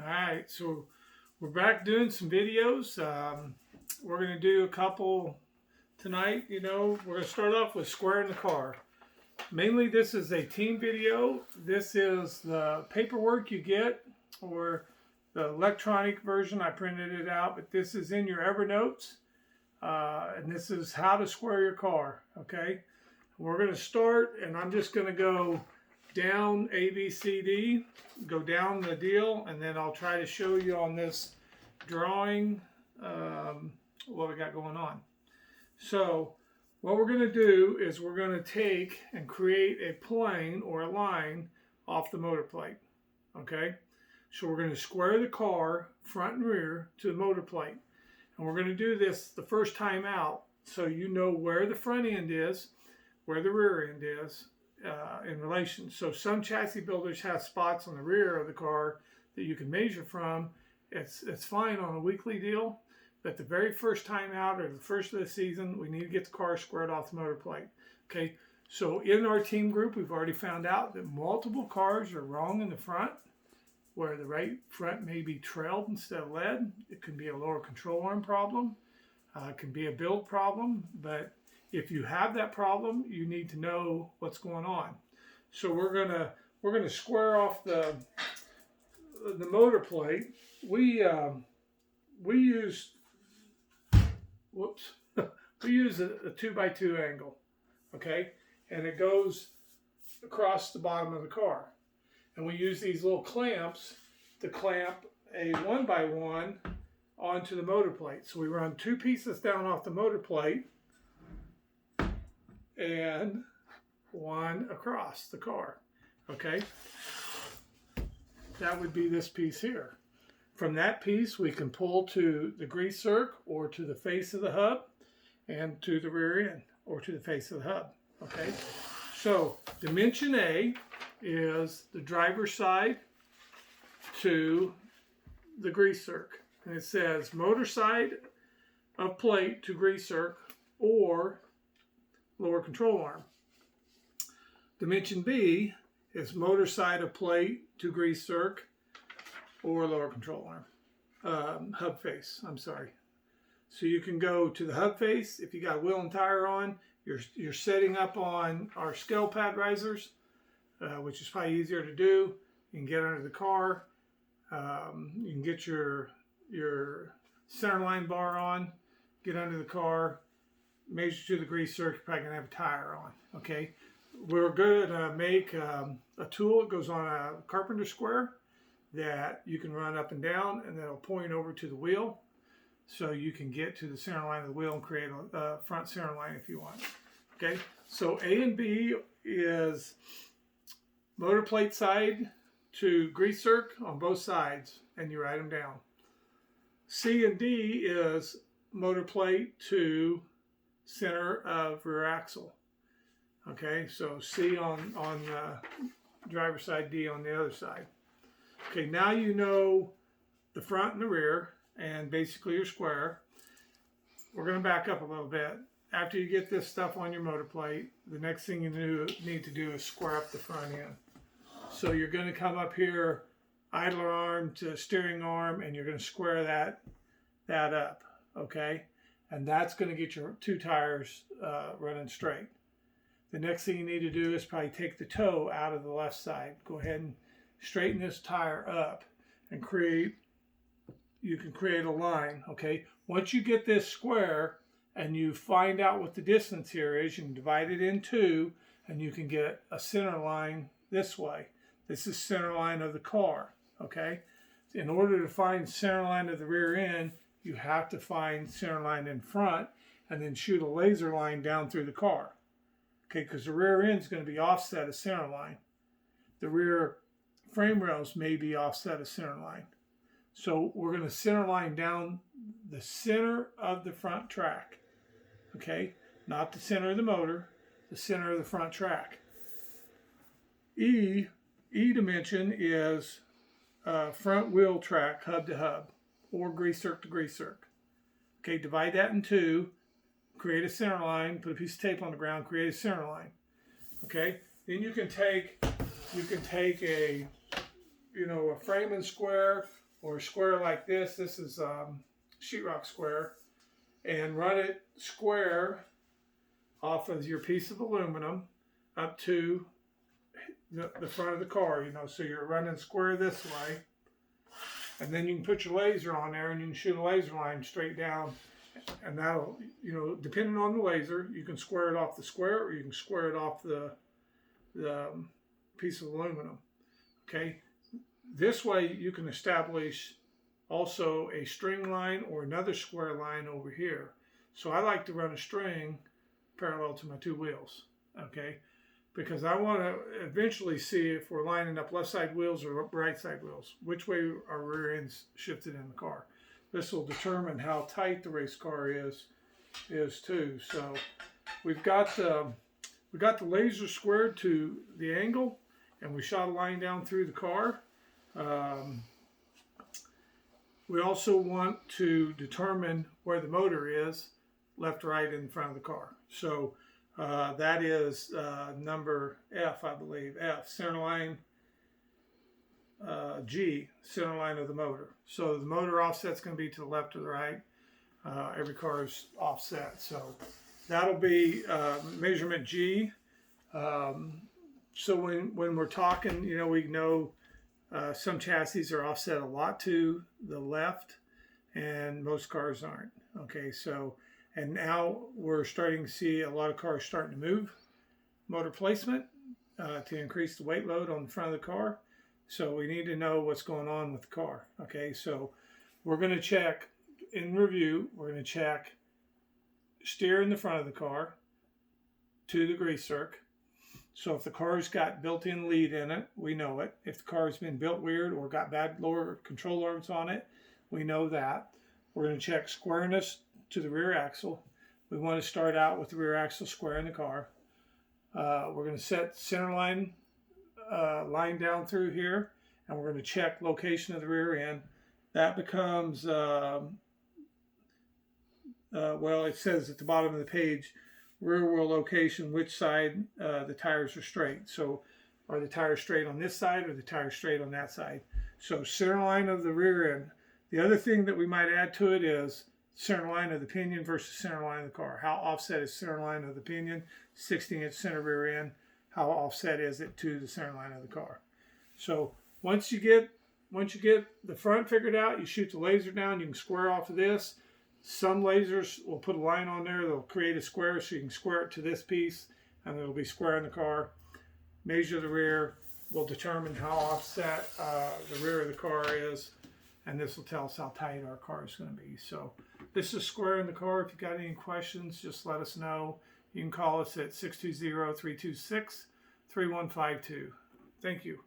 All right, so we're back doing some videos. We're going to do a couple tonight. We're going to start off with squaring the car. Mainly, this is a team video. This is the paperwork you get, or the electronic version. I printed it out, but this is in your Evernotes. And this is how to square your car, okay? We're going to start, and I'm just going to go down A, B, C, D, go down the deal, and then I'll try to show you on this drawing what we got going on. So what we're going to do is we're going to take and create a plane or a line off the motor plate, okay? So we're going to square the car front and rear to the motor plate. And we're going to do this the first time out so you know where the front end is, where the rear end is, in relation. So some chassis builders have spots on the rear of the car that you can measure from. It's fine on a weekly deal, but the very first time out or the first of the season, we need to get the car squared off the motor plate. Okay, so in our team group, we've already found out that multiple cars are wrong in the front, where the right front may be trailed instead of led. It can be a lower control arm problem. It can be a build problem, but if you have that problem, you need to know what's going on. So we're gonna square off the motor plate. We use we use a 2x2 angle, okay, and it goes across the bottom of the car, and we use these little clamps to clamp a 1x1 onto the motor plate. So we run two pieces down off the motor plate and one across the car, okay? That would be this piece here. From that piece, we can pull to the grease zerk or to the face of the hub and to the rear end or to the face of the hub, okay? So dimension A is the driver's side to the grease zerk. And it says motor side of plate to grease zerk or lower control arm. Dimension B is motor side of plate to grease zerk or lower control arm. Hub face, I'm sorry. So you can go to the hub face. If you got wheel and tire on, you're setting up on our scale pad risers, which is probably easier to do. You can get under the car. You can get your centerline bar on, get under the car, measure to the grease zerk. You're probably gonna have a tire on, okay? We're going to make a tool that goes on a carpenter square that you can run up and down, and that'll point over to the wheel, so you can get to the center line of the wheel and create a front center line if you want. Okay, so A and B is motor plate side to grease zerk on both sides, and you write them down. C and D is motor plate to center of rear axle. Okay, so C on the driver's side, D on the other side. Okay, now you know the front and the rear, and basically your square. We're going to back up a little bit. After you get this stuff on your motor plate, the next thing you need to do is square up the front end. So you're going to come up here, idler arm to steering arm, and you're going to square that up, okay? And that's going to get your two tires running straight. The next thing you need to do is probably take the toe out of the left side. Go ahead and straighten this tire up and you can create a line, okay? Once you get this square and you find out what the distance here is, you can divide it in two and you can get a center line this way. This is center line of the car, okay? In order to find center line of the rear end, you have to find center line in front and then shoot a laser line down through the car. Okay, because the rear end is going to be offset of center line. The rear frame rails may be offset of center line. So we're going to center line down the center of the front track. Okay, not the center of the motor, the center of the front track. E dimension is front wheel track, hub to hub, or grease zerk to grease zerk. Okay, divide that in two. Create a center line, put a piece of tape on the ground, create a center line. Okay, then you can take a frame and square or a square like this. This is sheetrock square, and run it square off of your piece of aluminum up to the front of the car, so you're running square this way, and then you can put your laser on there and you can shoot a laser line straight down, and that'll, depending on the laser, you can square it off the square or you can square it off the piece of aluminum. Okay, this way you can establish also a string line or another square line over here. So I like to run a string parallel to my two wheels, okay, because I want to eventually see if we're lining up left side wheels or right side wheels, which way our rear end's shifted in the car. This will determine how tight the race car is too. So we've got the laser squared to the angle, and we shot a line down through the car. We also want to determine where the motor is, left, right, in front of the car. So that is number F, I believe. F, center line. G, center line of the motor. So the motor offset's going to be to the left or the right. Every car is offset. So that'll be measurement G. So when we're talking, we know some chassis are offset a lot to the left, and most cars aren't. Okay, so, and now we're starting to see a lot of cars starting to move motor placement to increase the weight load on the front of the car. So we need to know what's going on with the car. Okay, so we're going to check, in review, we're going to check steer in the front of the car to the grease zerk. So if the car's got built-in lead in it, we know it. If the car's been built weird or got bad lower control arms on it, we know that. We're going to check squareness to the rear axle. We want to start out with the rear axle square in the car. We're going to set center line down through here, and we're going to check location of the rear end. That becomes, well, it says at the bottom of the page, rear wheel location, which side the tires are straight. So are the tires straight on this side or the tires straight on that side? So center line of the rear end. The other thing that we might add to it is center line of the pinion versus center line of the car. How offset is center line of the pinion? 16-inch center rear end. How offset is it to the center line of the car? So once you get the front figured out, you shoot the laser down. You can square off of this. Some lasers will put a line on there. They'll create a square so you can square it to this piece, and it'll be square in the car. Measure the rear. Will determine how offset the rear of the car is, and this will tell us how tight our car is going to be. So this is square in the car. If you've got any questions, just let us know. You can call us at 620-326-3152. Thank you.